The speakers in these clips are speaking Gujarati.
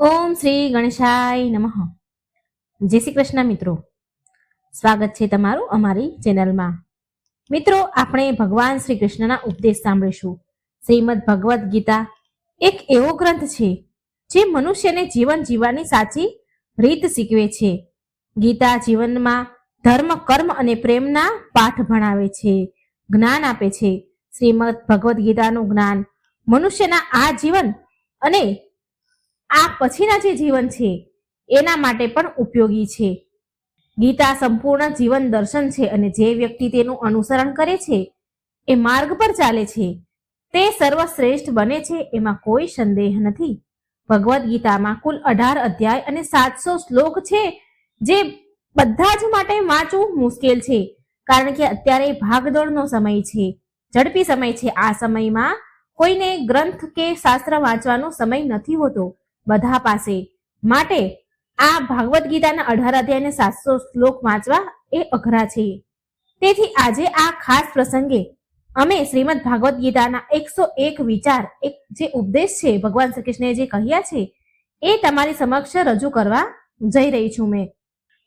ઓમ શ્રી ગણેશાય નમઃ. જય શ્રી કૃષ્ણ મિત્રો, સ્વાગત છે તમારું અમારી ચેનલમાં. મિત્રો, આપણે ભગવાન શ્રી કૃષ્ણના ઉપદેશ સાંભળીશું. શ્રીમદ ભગવદ્ ગીતા એક એવો ગ્રંથ છે જે મનુષ્યને જીવન જીવવાની સાચી રીત શીખવે છે. ગીતા જીવનમાં ધર્મ, કર્મ અને પ્રેમના પાઠ ભણાવે છે, જ્ઞાન આપે છે. શ્રીમદ ભગવદ્ ગીતાનું જ્ઞાન મનુષ્યના આ જીવન અને આ પછીના જે જીવન છે એના માટે પણ ઉપયોગી છે. ગીતા સંપૂર્ણ જીવન દર્શન છે અને જે વ્યક્તિ તેનું અનુસરણ કરે છે એ માર્ગ પર ચાલે છે તે સર્વશ્રેષ્ઠ બને છે, એમાં કોઈ સંદેહ નથી. ભગવદ્ ગીતામાં કુલ 18 અધ્યાય અને 700 શ્લોક છે, જે બધા જ માટે વાંચવું મુશ્કેલ છે, કારણ કે અત્યારે ભાગદોડનો સમય છે, ઝડપી સમય છે. આ સમયમાં કોઈને ગ્રંથ કે શાસ્ત્ર વાંચવાનો સમય નથી હોતો બધા પાસે. માટે આ ભાગવદ ગીતાના 18 અધ્યાય અને 700 શ્લોક વાંચવા એ અઘરા છે. તેથી આજે આ ખાસ પ્રસંગે અમે શ્રીમદ ભાગવદ ગીતાના 101 વિચાર, એક જે ઉપદેશ છે ભગવાન શ્રી કૃષ્ણએ જે કહ્યા છે એ તમારી સમક્ષ રજૂ કરવા જઈ રહી છું.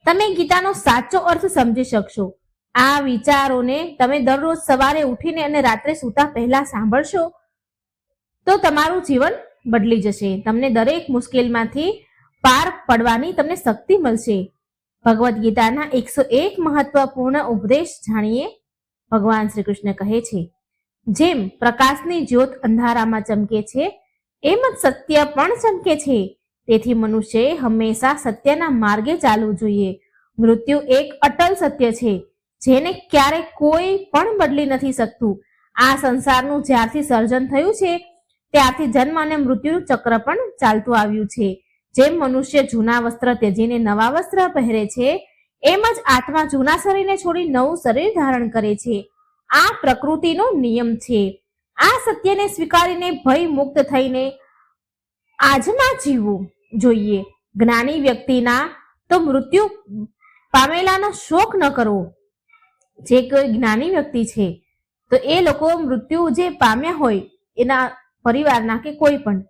તમે ગીતાનો સાચો અર્થ સમજી શકશો. આ વિચારોને તમે દરરોજ સવારે ઉઠીને અને રાત્રે સૂતા પહેલા સાંભળશો તો તમારું જીવન બદલી જશે. તમને દરેક મુશ્કેલમાંથી પાર પડવાની તમને શક્તિ મળશે. ભગવદ્ ગીતાના 101 મહત્વપૂર્ણ ઉપદેશ જાણીએ. ભગવાન શ્રી કૃષ્ણ કહે છે, જેમ પ્રકાશની જ્યોત અંધારામાં ચમકે છે એમ જ સત્ય પણ ચમકે છે. તેથી મનુષ્યએ હંમેશા સત્યના માર્ગે ચાલવું જોઈએ. મૃત્યુ એક અટલ સત્ય છે જેને ક્યારેય કોઈ પણ બદલી નથી શકતું. આ સંસારનું જ્યારથી સર્જન થયું છે ત્યારથી જન્મ અને મૃત્યુનું ચક્ર પણ ચાલતું આવ્યું છે. જેમ મનુષ્ય જૂના વસ્ત્ર ત્યજીને નવા વસ્ત્ર પહેરે છે એમ જ આત્મા જૂના શરીરને છોડી નવું શરીર ધારણ કરે છે. આ પ્રકૃતિનો નિયમ છે. આ સત્યને સ્વીકારીને ભય મુક્ત થઈને આજમાં જીવવું જોઈએ. જ્ઞાની વ્યક્તિના તો મૃત્યુ પામેલાનો શોક ન કરવો. જે કોઈ જ્ઞાની વ્યક્તિ છે તો એ લોકો મૃત્યુ જે પામ્યા હોય એના પરિવારના કે કોઈ પણ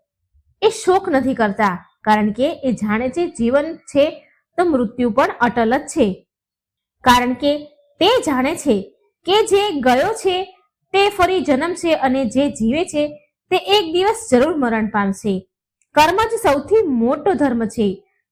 એ શોક નથી કરતા, કારણ કે એ જાણે છે જીવન છે તો મૃત્યુ પણ અટલ જ છે. કારણ કે તે જાણે છે કે જે ગયો છે તે ફરી જન્મશે અને જે જીવે છે તે એક દિવસ જરૂર મરણ પામશે. કર્મ જ સૌથી મોટો ધર્મ છે.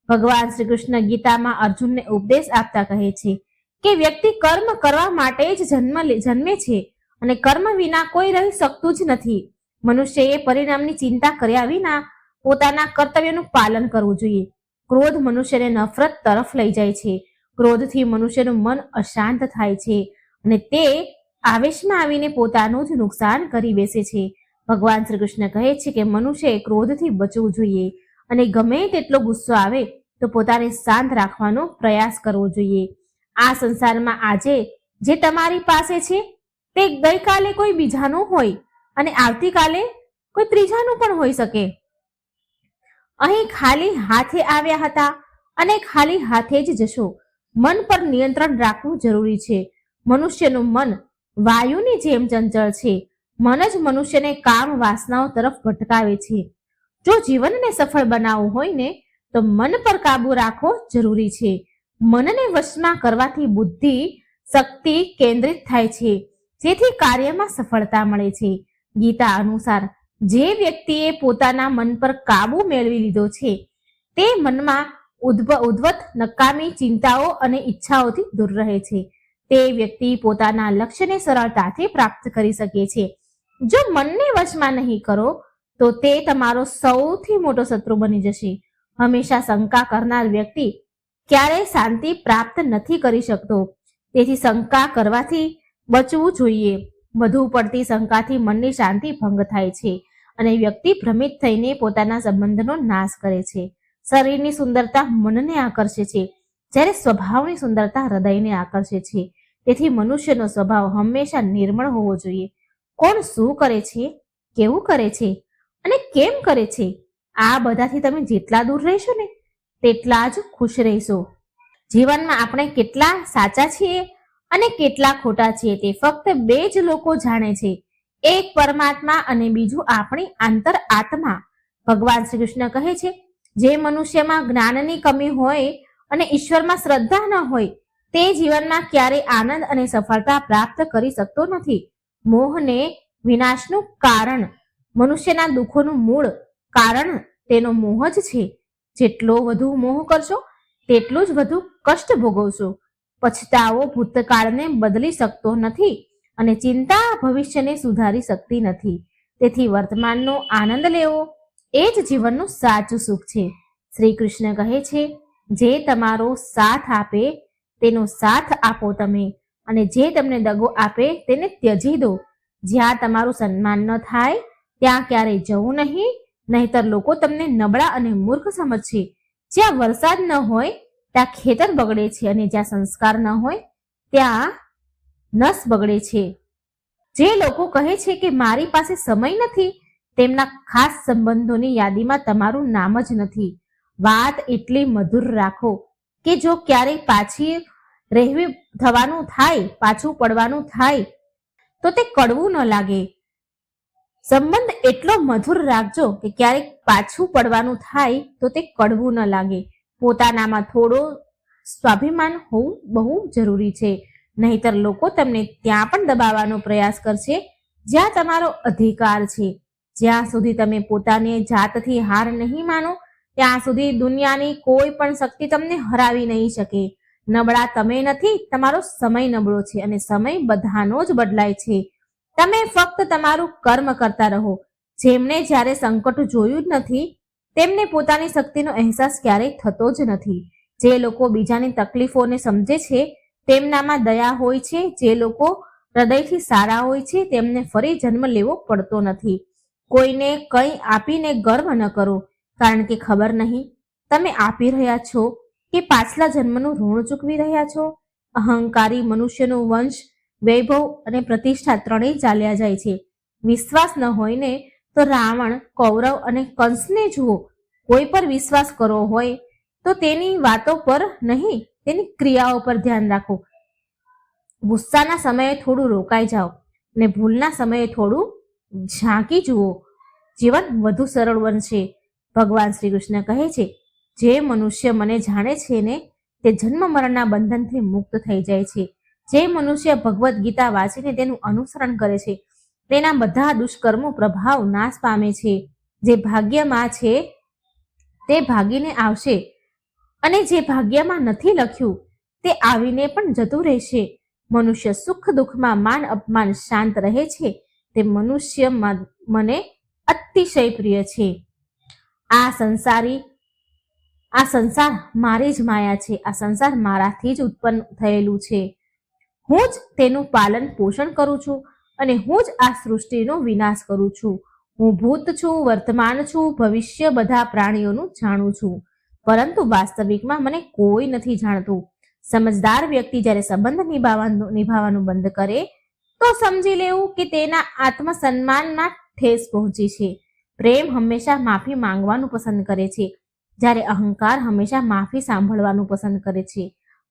ભગવાન શ્રી કૃષ્ણ ગીતામાં અર્જુનને ઉપદેશ આપતા કહે છે કે વ્યક્તિ કર્મ કરવા માટે જ જન્મે છે અને કર્મ વિના કોઈ રહી શકતું જ નથી. મનુષ્યએ પરિણામની ચિંતા કર્યા વિના પોતાના કર્તવ્યનું પાલન કરવું જોઈએ. ક્રોધ મનુષ્યને નફરત તરફ લઈ જાય છે. ક્રોધથી મનુષ્યનું મન અશાંત થાય છે અને તે આવેશમાં આવીને પોતાનું જ નુકસાન કરી બેસે છે. ભગવાન શ્રી કૃષ્ણ કહે છે કે મનુષ્યએ ક્રોધથી બચવું જોઈએ અને ગમે તેટલો ગુસ્સો આવે તો પોતાને શાંત રાખવાનો પ્રયાસ કરવો જોઈએ. આ સંસારમાં આજે જે તમારી પાસે છે તે ગઈકાલે કોઈ બીજાનું હોય અને આવતીકાલે કોઈ ત્રીજાનું પણ હોઈ શકે. અહીં ખાલી હાથે આવ્યા હતા અને ખાલી હાથે જ જશો. મન પર નિયંત્રણ રાખવું જરૂરી છે. મનુષ્યનું મન વાયુની જેમ ચંચળ છે. મન જ મનુષ્યને કામ વાસનાઓ તરફ ભટકાવે છે. જો જીવનને સફળ બનાવવું હોય ને તો મન પર કાબુ રાખવો જરૂરી છે. મનને વશમાં કરવાથી બુદ્ધિ શક્તિ કેન્દ્રિત થાય છે, જેથી કાર્યમાં સફળતા મળે છે. ગીતા અનુસાર જે વ્યક્તિએ પોતાના મન પર કાબુ મેળવી લીધો છે તે મનમાં ઉદ્ભવત નકામી ચિંતાઓ અને ઈચ્છાઓથી દૂર રહે છે. તે વ્યક્તિ પોતાના લક્ષ્યને સરળતાથી પ્રાપ્ત કરી શકે છે. જો મનને વશમાં નહીં કરો તો તે તમારો સૌથી મોટો શત્રુ બની જશે. હંમેશા શંકા કરનાર વ્યક્તિ ક્યારેય શાંતિ પ્રાપ્ત નથી કરી શકતો. તેથી શંકા કરવાથી બચવું જોઈએ. વધુ પડતી શંકાથી મનની શાંતિ ભંગ થાય છે અને વ્યક્તિ ભ્રમિત થઈને પોતાના સંબંધનો નાશ કરે છે. શરીરની સુંદરતા મનને આકર્ષે છે, જ્યારે સ્વભાવની સુંદરતા હૃદયને આકર્ષે છે. તેથી મનુષ્યનો સ્વભાવ હંમેશા નિર્મળ હોવો જોઈએ. કોણ શું કરે છે, કેવું કરે છે અને કેમ કરે છે, આ બધાથી તમે જેટલા દૂર રહેશો ને તેટલા જ ખુશ રહેશો. જીવનમાં આપણે કેટલા સાચા છીએ અને કેટલા ખોટા છીએ તે ફક્ત બે જ લોકો જાણે છે. એક પરમાત્મા અને બીજું આપણી આંતર આત્મા. ભગવાન શ્રી કૃષ્ણ કહે છે જે મનુષ્યમાં જ્ઞાનની કમી હોય અને ઈશ્વરમાં શ્રદ્ધા ન હોય તે જીવનમાં ક્યારેય આનંદ અને સફળતા પ્રાપ્ત કરી શકતો નથી. મોહને વિનાશનું કારણ, મનુષ્યના દુઃખોનું મૂળ કારણ તેનો મોહ જ છે. જેટલો વધુ મોહ કરશો તેટલું જ વધુ કષ્ટ ભોગવશો. પછતાવો ભૂતકાળને બદલી શકતો નથી અને ચિંતા ભવિષ્યને સુધારી શકતી નથી. તેથી વર્તમાનનો આનંદ લેવો એ જ જીવનનું સાચું સુખ છે. શ્રી કૃષ્ણ કહે છે, જે તમારો સાથ આપે તેનો સાથ આપો તમે, અને જે તમને દગો આપે તેને ત્યજી દો. જ્યાં તમારું સન્માન ન થાય ત્યાં ક્યારેય જવું નહીં, નહીતર લોકો તમને નબળા અને મૂર્ખ સમજશે. જ્યાં વરસાદ ન હોય ત્યાં ખેતર બગડે છે, અને જ્યાં સંસ્કાર ન હોય ત્યાં નસ બગડે છે. જે લોકો કહે છે કે મારી પાસે સમય નથી, તેમના ખાસ સંબંધોની યાદીમાં તમારું નામ જ નથી. વાત એટલી મધુર રાખો કે જો ક્યારેય પાછી રહેવી થવાનું થાય, પાછું પડવાનું થાય તો તે કડવું ન લાગે. સંબંધ એટલો મધુર રાખજો કે ક્યારેક પાછું પડવાનું થાય તો તે કડવું ન લાગે. પોતાનામાં થોડો સ્વાભિમાન હોવું બહુ જરૂરી છે, નહીતર લોકો તમને ત્યાં પણ દબાવવાનો પ્રયાસ કરશે જ્યાં તમારો અધિકાર છે. જ્યાં સુધી તમે પોતાની જાતથી હાર નહીં માનો ત્યાં સુધી દુનિયાની કોઈ પણ શક્તિ તમને હરાવી નહીં શકે. નબળા તમે નથી, તમારો સમય નબળો છે, અને સમય બધાનો જ બદલાય છે. તમે ફક્ત તમારું કર્મ કરતા રહો. જેમણે જ્યારે સંકટ જોયું જ નથી તેમને પોતાની શક્તિનો અહેસાસ ક્યારેય થતો જ નથી. જે લોકો બીજાની તકલીફોને સમજે છે તેમનામાં દયા હોય છે. જે લોકો હૃદયથી સારા હોય છે તેમને ફરી જન્મ લેવો પડતો નથી. કોઈને કંઈ આપીને ગર્વ ન કરો, કારણ કે ખબર નહીં તમે આપી રહ્યા છો કે પાછલા જન્મનું ઋણ ચૂકવી રહ્યા છો. અહંકારી મનુષ્યનું વંશ, વૈભવ અને પ્રતિષ્ઠા ત્રણેય ચાલ્યા જાય છે. વિશ્વાસ ન હોય ને તો રાવણ, કૌરવ અને કંસને જુઓ. કોઈ પર વિશ્વાસ કરવો હોય તો તેની વાતો પર નહીં, તેની ક્રિયાઓ પર ધ્યાન રાખો. ગુસ્સાના સમયે થોડું રોકાઈ જાઓ ને ભૂલના સમયે થોડું ઝાંકી જુઓ. જીવન વધુ સરળ બનશે. ભગવાન શ્રી કૃષ્ણ કહે છે, જે મનુષ્ય મને જાણે છે ને તે જન્મ મરણના બંધનથી મુક્ત થઈ જાય છે. જે મનુષ્ય ભગવદ્ ગીતા વાંચીને તેનું અનુસરણ કરે છે તેના બધા દુષ્કર્મો પ્રભાવ નાશ પામે છે. જે ભાગ્યમાં છે તે ભાગીને આવશે, અને જે ભાગ્યમાં નથી લખ્યું તે આવીને પણ જતું રહેશે. મનુષ્ય સુખ દુઃખમાં માન અપમાન શાંત રહે છે તે મનુષ્ય મને અતિશય પ્રિય છે. આ સંસાર મારી જ માયા છે. આ સંસાર મારાથી જ ઉત્પન્ન થયેલું છે. હું જ તેનું પાલન પોષણ કરું છું અને હું જ આ સૃષ્ટિનો વિનાશ કરું છું. હું ભૂત છું, વર્તમાન છું, ભવિષ્ય બધા પ્રાણીઓનું જાણું છું, પરંતુ વાસ્તવિકમાં મને કોઈ નથી જાણતું. સમજદાર વ્યક્તિ જ્યારે સંબંધ નિભાવવાનું બંધ કરે તો સમજી લેવું કે તેના આત્મસન્માનમાં ઠેસ પહોંચી છે. પ્રેમ હંમેશા માફી માંગવાનું પસંદ કરે છે, જ્યારે અહંકાર હંમેશા માફી સાંભળવાનું પસંદ કરે છે.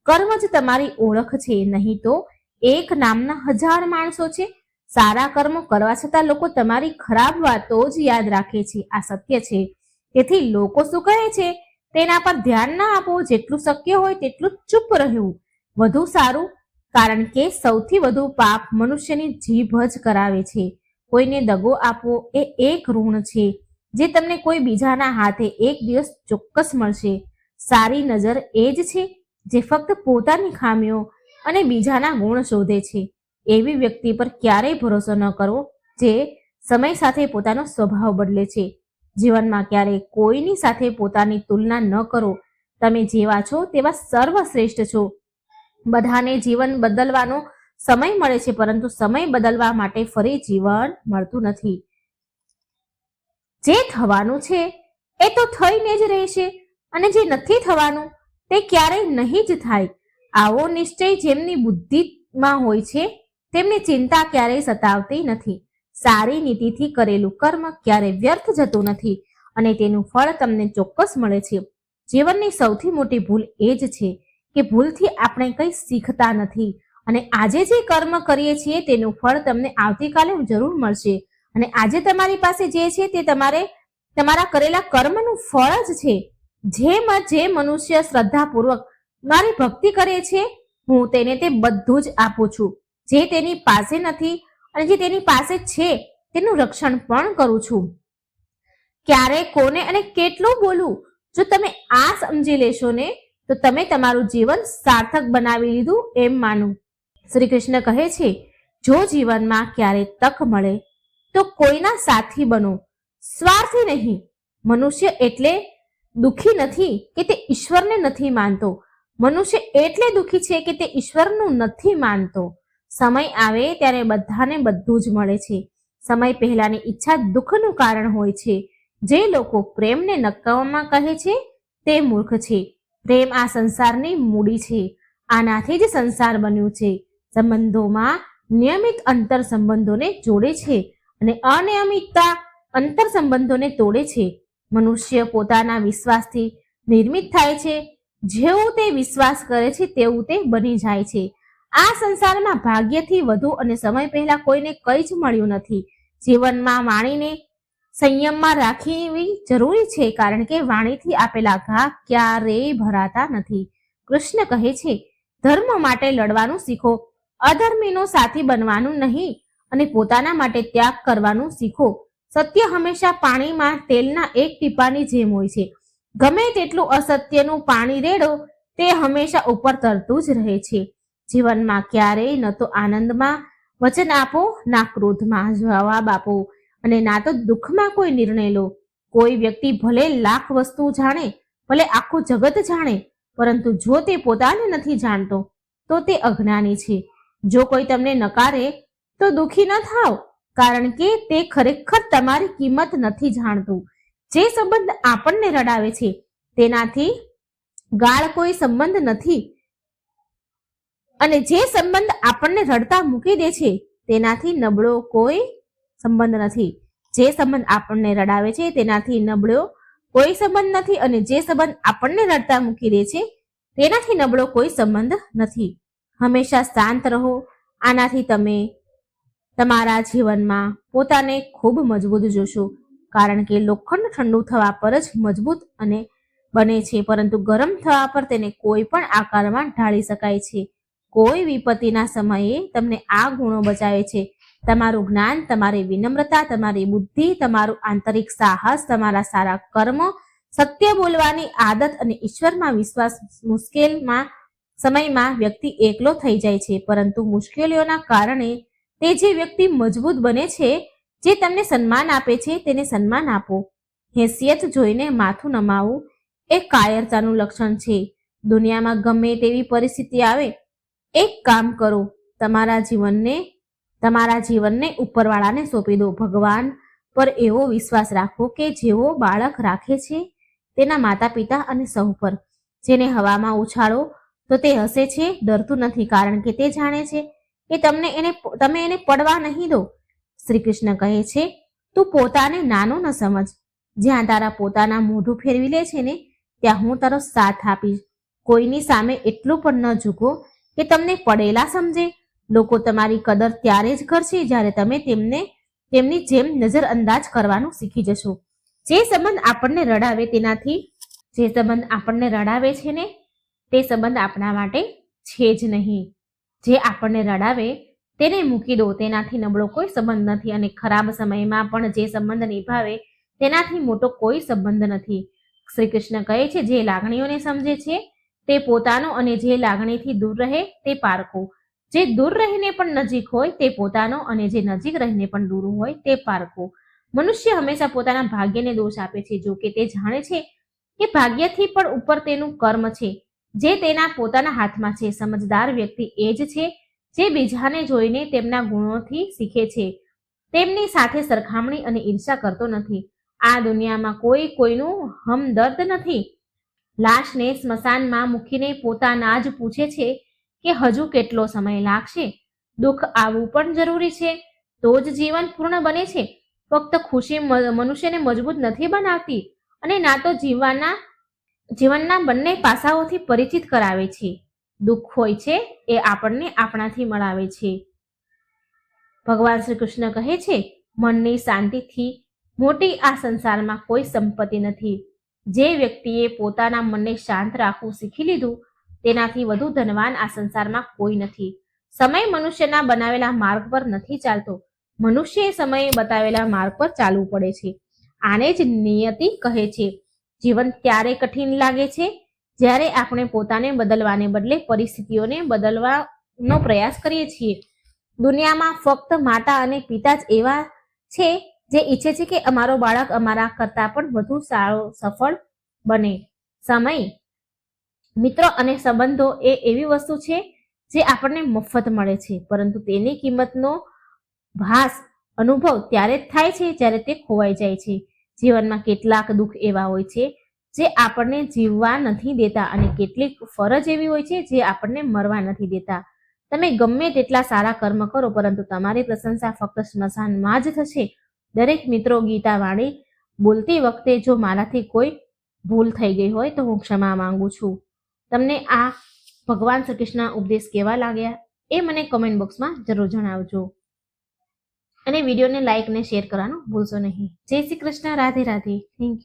કર્મ જ તમારી ઓળખ છે, નહીં તો એક નામના 1000 માણસો છે. સારા કર્મો કરવા છતાં લોકો તમારી ખરાબ વાતો જ યાદ રાખે છે. આ સત્ય છે. તેથી લોકો શું કહે છે તેના પર ધ્યાન ના આપો. જેટલું શક્ય હોય તેટલું ચૂપ રહેવું વધુ સારું, કારણ કે સૌથી વધુ પાપ મનુષ્યની જીભ જ કરાવે છે. કોઈને દગો આપવો એ એક ઋણ છે જે તમને કોઈ બીજાના હાથે એક દિવસ ચોક્કસ મળશે. સારી નજર એ જ છે જે ફક્ત પોતાની ખામીઓ અને બીજાના ગુણ શોધે છે. એવી વ્યક્તિ પર ક્યારેય ભરોસો ન કરવો જે સમય સાથે પોતાનો સ્વભાવ બદલે છે. જીવનમાં ક્યારેય કોઈની સાથે પોતાની તુલના ન કરો. તમે જેવા છો તેવા સર્વશ્રેષ્ઠ છો. બધાને જીવન બદલવાનો સમય મળે છે, પરંતુ સમય બદલવા માટે ફરી જીવન મળતું નથી. જે થવાનું છે એ તો થઈને જ રહેશે, અને જે નથી થવાનું તે ક્યારેય નહીં જ થાય. આવો નિશ્ચય જેમની બુદ્ધિમાં હોય છે તેમની ચિંતા ક્યારેય સતાવતી નથી. સારી નીતિથી કરેલું કર્મ ક્યારેય વ્યર્થ જતું નથી, અને તેનું ફળ તમને ચોક્કસ મળે છે. જીવનની સૌથી મોટી ભૂલ એ જ છે કે ભૂલથી આપણે કંઈ શીખતા નથી, અને આજે જે કર્મ કરીએ છીએ તેનું ફળ તમને આવતીકાલે જરૂર મળશે. અને આજે તમારી પાસે જે છે તે તમારે તમારા કરેલા કર્મનું ફળ જ છે. જે મનુષ્ય શ્રદ્ધાપૂર્વક મારી ભક્તિ કરે છે, હું તેને તે બધું જ આપું છું. જે તેની પાસે નથી અને જે તેની પાસે છે તેનું રક્ષણ પણ કરું છું. ક્યારે, કોને અને કેટલું બોલવું, જો તમે આ સમજી લેશો ને તો તમે તમારું જીવન સાર્થક બનાવી લીધું એમ માનું. શ્રી કૃષ્ણ કહે છે, જો જીવનમાં ક્યારે તક મળે તો કોઈના સાથી બનો, સ્વાર્થી નહીં. મનુષ્ય એટલે દુઃખી નથી કે તે ઈશ્વરને નથી માનતો. મનુષ્ય એટલે દુઃખી છે કે તે ઈશ્વરનું નથી માનતો. સમય આવે ત્યારે બધાને બધું જ મળે છે. સમય પહેલાની ઈચ્છા દુઃખનું કારણ હોય છે. જે લોકો પ્રેમને નકામા કહે છે તે મૂર્ખ છે. પ્રેમ આ સંસારની મૂડી છે. આનાથી જ સંસાર બન્યું છે. સંબંધોમાં નિયમિત અંતર સંબંધોને જોડે છે અને અનિયમિતતા અંતર સંબંધોને તોડે છે. મનુષ્ય પોતાના વિશ્વાસથી નિર્મિત થાય છે. જેવું તે વિશ્વાસ કરે છે તેવું તે બની જાય છે. આ સંસારમાં ભાગ્યથી વધુ અને સમય પહેલા કોઈને કંઈ જ મળ્યું નથી. જીવનમાં વાણીને સંયમમાં રાખવી જરૂરી છે, કારણ કે વાણીથી આપેલા ઘા ક્યારેય ભરાતા નથી. કૃષ્ણ કહે છે, ધર્મ માટે લડવાનું શીખો, અધર્મીનો સાથી બનવાનું નહીં અને પોતાના માટે ત્યાગ કરવાનું શીખો. સત્ય હંમેશા પાણીમાં તેલના એક ટીપાની જેમ હોય છે. ગમે તેટલું અસત્યનું પાણી રેડો, તે હંમેશા ઉપર તરતું જ રહે છે. જીવનમાં ક્યારેય ન તો આનંદમાં વચન આપો, ના ક્રોધમાં જવાબ આપો અને ના તો દુઃખમાં કોઈ નિર્ણય લો. કોઈ વ્યક્તિ ભલે લાખ વસ્તુ જાણે, ભલે આખું જગત જાણે, પરંતુ જો તે પોતાને નથી જાણતો તો તે અજ્ઞાની છે. જો કોઈ તમને નકારે તો દુઃખી ન થાવ, કારણ કે તે ખરેખર તમારી કિંમત નથી જાણતું. જે સંબંધ આપણને રડાવે છે તેનાથી ગાળ કોઈ સંબંધ નથી અને જે સંબંધ આપણને રડતા મૂકી દે છે તેનાથી નબળો કોઈ સંબંધ નથી. જે સંબંધ આપણને રડાવે છે તેનાથી નબળો કોઈ સંબંધ નથી અને જે સંબંધ આપણને રડતા મૂકી દે છે તેનાથી નબળો કોઈ સંબંધ નથી. હંમેશા શાંત રહો. આનાથી તમે તમારા જીવનમાં પોતાને ખૂબ મજબૂત જોશો, કારણ કે લોખંડ ઠંડુ થવા પર જ મજબૂત અને બને છે, પરંતુ ગરમ થવા પર તેને કોઈ પણ આકારમાં ઢાળી શકાય છે. કોઈ વિપત્તિના સમયે તમને આ ગુણો બચાવે છે: તમારું જ્ઞાન, તમારી વિનમ્રતા, તમારી બુદ્ધિ, તમારું આંતરિક સાહસ, તમારા સારા કર્મો, સત્ય બોલવાની આદત અને ઈશ્વરમાં વિશ્વાસ. મુશ્કેલમાં સમયમાં વ્યક્તિ એકલો થઈ જાય છે, પરંતુ મુશ્કેલીઓના કારણે તે જે વ્યક્તિ મજબૂત બને છે, જે તમને સન્માન આપે છે તેને સન્માન આપો. હેસિયત જોઈને માથું નમાવું એ કાયરતાનું લક્ષણ છે. દુનિયામાં ગમે તેવી પરિસ્થિતિ આવે, એક કામ કરો, તમારા જીવનને ઉપરવાળાને સોંપી દો. ભગવાન પર એવો વિશ્વાસ રાખો કે જેવો બાળક રાખે છે તેના માતા પિતા અને સૌ પર. જેને હવામાં ઉછાળો તો તે હસે છે, ડરતું નથી, કારણ કે તે જાણે છે કે તમે એને પડવા નહીં દો. શ્રી કૃષ્ણ કહે છે, તું પોતાને નાનો ન સમજ. જ્યાં તારા પોતાના મોઢું ફેરવી લે છે ને ત્યાં હું તારો સાથ આપીશ. કોઈની સામે એટલું પણ ન ઝૂકો કે તમને પડેલા સમજે. લોકો તમારી કદર ત્યારે જ કરશે જ્યારે તમે તેમની જેમ નજરઅંદાજ કરવાનું શીખી જશો. જે સંબંધ આપણને રડાવે છે ને તે સંબંધ આપણા માટે છે જ નહીં. જે આપણને રડાવે તેને મૂકી દો, તેનાથી નબળો કોઈ સંબંધ નથી અને ખરાબ સમયમાં પણ જે સંબંધ નિભાવે તેનાથી મોટો કોઈ સંબંધ નથી. શ્રી કૃષ્ણ કહે છે, જે લાગણીઓને સમજે છે તે પોતાનો અને જે લાગણીથી દૂર રહે તે પારકો. જે દૂર રહીને પણ નજીક હોય તે પોતાનો અને જે નજીક રહીને પણ દૂર હોય તે પારકો. મનુષ્ય હંમેશા પોતાના ભાગ્યને દોષ આપે છે, જો કે તે જાણે છે કે ભાગ્યથી પણ ઉપર તેનું કર્મ છે, જે તેના પોતાના હાથમાં છે. સમજદાર વ્યક્તિ એ જ છે જે બીજાને જોઈને તેમના ગુણોથી શીખે છે, તેમની સાથે સરખામણી અને ઈર્ષા કરતો નથી. આ દુનિયામાં કોઈ કોઈનું હમદર્દ નથી. લાશને સ્મશાનમાં મૂકીને પોતાના જ પૂછે છે કે હજુ કેટલો સમય લાગશે. દુઃખ આવવું પણ જરૂરી છે, તો જ જીવન પૂર્ણ બને છે. ફક્ત ખુશી મનુષ્યને મજબૂત નથી બનાવતી અને ના તો જીવનના બંને પાસાઓથી પરિચિત કરાવે છે. દુઃખ હોય છે એ આપણને આપણાથી મળાવે છે. ભગવાન શ્રી કૃષ્ણ કહે છે, મોટી આ સંસારમાં કોઈ સંપત્તિ નથી. જે વ્યક્તિએ પોતાના મનને શાંત રાખવું શીખી લીધું તેનાથી વધુ ધનવાન આ સંસારમાં કોઈ નથી. સમય મનુષ્યના બનાવેલા માર્ગ પર નથી ચાલતો, મનુષ્યએ સમયે બતાવેલા માર્ગ પર ચાલવું પડે છે. આને જ નિયતિ કહે છે. જીવન ત્યારે કઠિન લાગે છે જ્યારે આપણે પોતાને બદલવાને બદલે પરિસ્થિતિઓને બદલવાનો પ્રયાસ કરીએ છીએ. દુનિયામાં ફક્ત માતા અને પિતા જ એવા છે જે ઈચ્છે છે કે અમારો બાળક અમારા કરતા પણ વધુ સારો સફળ બને. સમય, મિત્રો અને સંબંધો એ એવી વસ્તુ છે જે આપણને મફત મળે છે, પરંતુ તેની કિંમતનો ભાસ અનુભવ ત્યારે જ થાય છે જ્યારે તે ખોવાઈ જાય છે. જીવનમાં કેટલાક દુઃખ એવા હોય છે જે આપણને જીવવા નથી દેતા અને કેટલીક ફરજ એવી હોય છે જે આપણને મરવા નથી દેતા. તમે ગમે તેટલા સારા કર્મ કરો, પરંતુ તમારી પ્રશંસા ફક્ત સ્મશાનમાં જ થશે. દરેક મિત્રો, ગીતા વાણી બોલતી વખતે જો મારાથી કોઈ ભૂલ થઈ ગઈ હોય તો હું ક્ષમા માંગુ છું. તમને આ ભગવાન શ્રી કૃષ્ણના ઉપદેશ કેવા લાગ્યા એ મને કમેન્ટ બોક્સમાં જરૂર જણાવજો. અને વિડીયોને લાઈક અને શેર કરવાનું ભૂલશો નહીં. જય શ્રી કૃષ્ણ. રાધે રાધે. Thank you.